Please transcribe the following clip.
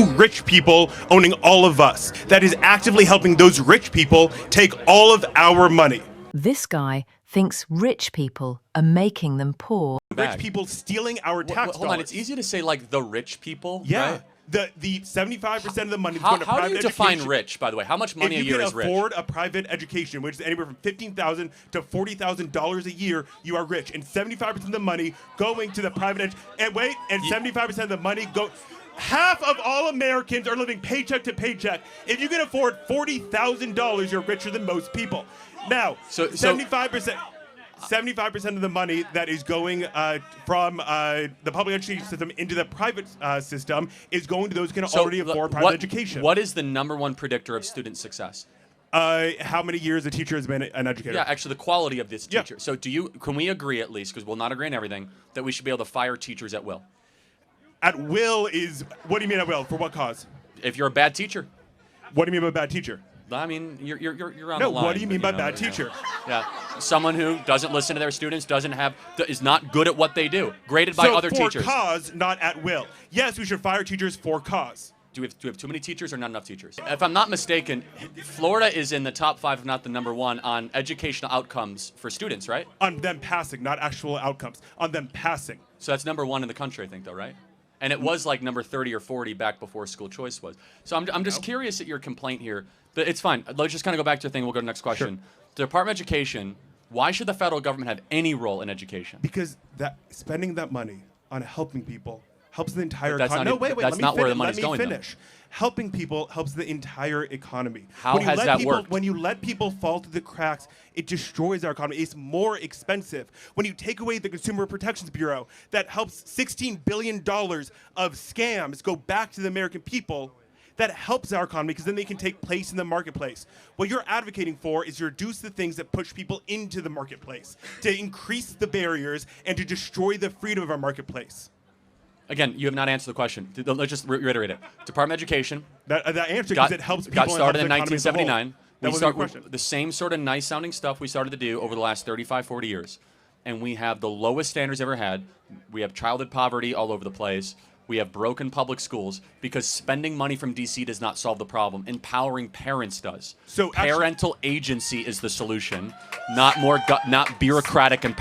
rich people owning all of us. That is actively helping those rich people take all of our money. This guy thinks rich people are making them poor. Rich people stealing our tax dollars. Hold on, it's easy to say like the rich people, Yeah. right? The 75% of the money is going to How private do you education. define rich, by the way? How much money a If you year can is rich? afford a private education, which is anywhere from $15,000 to $40,000 a year, you are rich. And 75% of the money going to the private and 75% of the money go. Half of all Americans are living paycheck to paycheck. If you can afford $40,000, you're richer than most people. Now, 75%. 75% of the money that is going from the public education system into the private system is going to those who can already afford private education. What is the number one predictor of student success? How many years a teacher has been an educator? Yeah, actually, the quality of this teacher. Yeah. So, can we agree at least, because we'll not agree on everything, that we should be able to fire teachers at will? At will is, what do you mean at will? For what cause? If you're a bad teacher. What do you mean by bad teacher? I mean, you're on the No, line. what do you mean by know, bad teacher? Yeah, someone who doesn't listen to their students, is not good at what they do, graded by other teachers. For cause, not at will. Yes, we should fire teachers for cause. Do we have too many teachers or not enough teachers? If I'm not mistaken, Florida is in the top 5, if not the number 1, on educational outcomes for students, right? On them passing, not actual outcomes. On them passing. So that's number 1 in the country, I think, though, right? And it was like number 30 or 40 back before school choice was. So I'm just curious at your complaint here. But it's fine. Let's just kind of go back to the thing. We'll go to the next question. Sure. The Department of Education, why should the federal government have any role in education? Because spending that money on helping people helps the entire But that's economy. not- that's not where the money's going, though. Let me finish. Helping people helps the entire economy. How has that worked? When you let people fall through the cracks, it destroys our economy. It's more expensive. When you take away the Consumer Protections Bureau, that helps $16 billion of scams go back to the American people. That helps our economy because then they can take place in the marketplace. What you're advocating for is to reduce the things that push people into the marketplace, to increase the barriers, and to destroy the freedom of our marketplace. Again, you have not answered the question. Let's just reiterate it. Department of Education That answer, because it helps people. got started in and helps the economy as a whole. 1979. That wasn't the question. The same sort of nice-sounding stuff we started to do over the last 35, 40 years. And we have the lowest standards ever had. We have childhood poverty all over the place. We have broken public schools because spending money from D.C. does not solve the problem. Empowering parents does. So parental agency is the solution, not bureaucratic empowerment.